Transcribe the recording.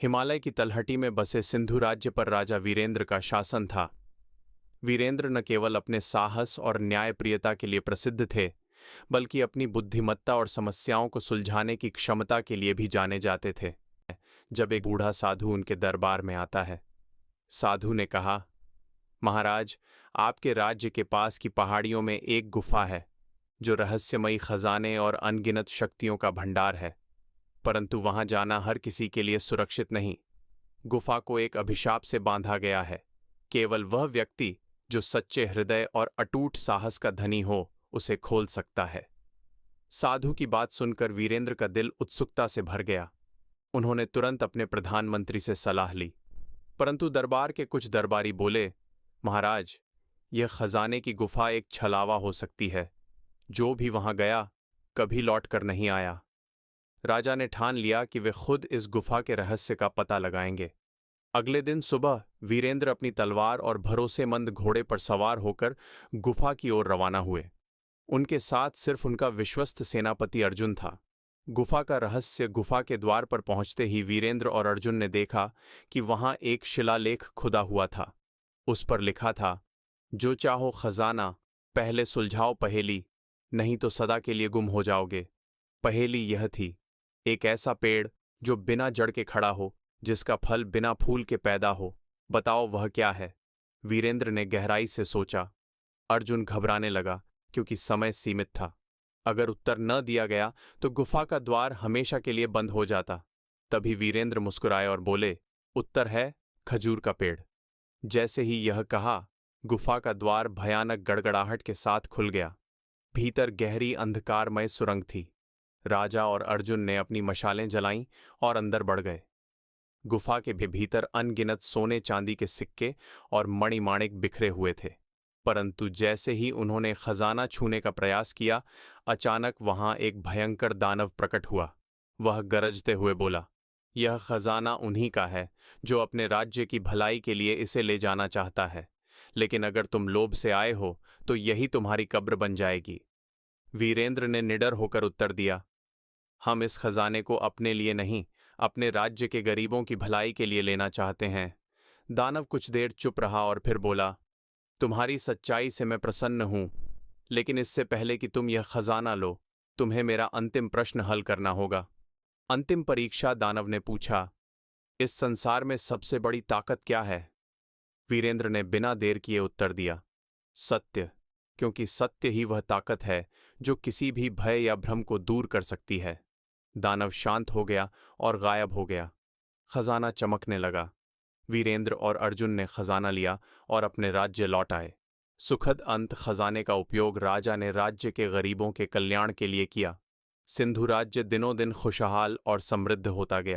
हिमालय की तलहटी में बसे सिंधु राज्य पर राजा वीरेंद्र का शासन था। वीरेंद्र न केवल अपने साहस और न्यायप्रियता के लिए प्रसिद्ध थे, बल्कि अपनी बुद्धिमत्ता और समस्याओं को सुलझाने की क्षमता के लिए भी जाने जाते थे। जब एक बूढ़ा साधु उनके दरबार में आता है, साधु ने कहा, महाराज, आपके राज्य के पास की पहाड़ियों में एक गुफा है जो रहस्यमयी खजाने और अनगिनत शक्तियों का भंडार है, परंतु वहां जाना हर किसी के लिए सुरक्षित नहीं। गुफा को एक अभिशाप से बांधा गया है। केवल वह व्यक्ति जो सच्चे हृदय और अटूट साहस का धनी हो उसे खोल सकता है। साधु की बात सुनकर वीरेंद्र का दिल उत्सुकता से भर गया। उन्होंने तुरंत अपने प्रधानमंत्री से सलाह ली, परंतु दरबार के कुछ दरबारी बोले, महाराज, यह खजाने की गुफा एक छलावा हो सकती है। जो भी वहां गया कभी लौट कर नहीं आया। राजा ने ठान लिया कि वे खुद इस गुफा के रहस्य का पता लगाएंगे। अगले दिन सुबह वीरेंद्र अपनी तलवार और भरोसेमंद घोड़े पर सवार होकर गुफा की ओर रवाना हुए। उनके साथ सिर्फ उनका विश्वस्त सेनापति अर्जुन था। गुफा का रहस्य गुफा के द्वार पर पहुंचते ही वीरेंद्र और अर्जुन ने देखा कि वहां एक शिलालेख खुदा हुआ था। उस पर लिखा था, जो चाहो खजाना, पहले सुलझाओ पहेली, नहीं तो सदा के लिए गुम हो जाओगे। पहेली यह थी, एक ऐसा पेड़ जो बिना जड़ के खड़ा हो, जिसका फल बिना फूल के पैदा हो, बताओ वह क्या है। वीरेंद्र ने गहराई से सोचा। अर्जुन घबराने लगा क्योंकि समय सीमित था। अगर उत्तर न दिया गया तो गुफा का द्वार हमेशा के लिए बंद हो जाता। तभी वीरेंद्र मुस्कुराए और बोले, उत्तर है खजूर का पेड़। जैसे ही यह कहा, गुफा का द्वार भयानक गड़गड़ाहट के साथ खुल गया। भीतर गहरी अंधकारमय सुरंग थी। राजा और अर्जुन ने अपनी मशालें जलाईं और अंदर बढ़ गए। गुफा के भीतर अनगिनत सोने चांदी के सिक्के और मणिमाणिक बिखरे हुए थे, परंतु जैसे ही उन्होंने खजाना छूने का प्रयास किया, अचानक वहां एक भयंकर दानव प्रकट हुआ। वह गरजते हुए बोला, यह खजाना उन्हीं का है जो अपने राज्य की भलाई के लिए इसे ले जाना चाहता है, लेकिन अगर तुम लोभ से आए हो तो यही तुम्हारी कब्र बन जाएगी। वीरेंद्र ने निडर होकर उत्तर दिया, हम इस खजाने को अपने लिए नहीं, अपने राज्य के गरीबों की भलाई के लिए लेना चाहते हैं। दानव कुछ देर चुप रहा और फिर बोला, तुम्हारी सच्चाई से मैं प्रसन्न हूं, लेकिन इससे पहले कि तुम यह खजाना लो, तुम्हें मेरा अंतिम प्रश्न हल करना होगा। अंतिम परीक्षा, दानव ने पूछा, इस संसार में सबसे बड़ी ताकत क्या है? वीरेंद्र ने बिना देर किए उत्तर दिया, सत्य, क्योंकि सत्य ही वह ताकत है जो किसी भी भय या भ्रम को दूर कर सकती है। दानव शांत हो गया और गायब हो गया। खजाना चमकने लगा। वीरेंद्र और अर्जुन ने खजाना लिया और अपने राज्य लौट आए। सुखद अंत, खजाने का उपयोग राजा ने राज्य के गरीबों के कल्याण के लिए किया। सिंधु राज्य दिनों दिन खुशहाल और समृद्ध होता गया।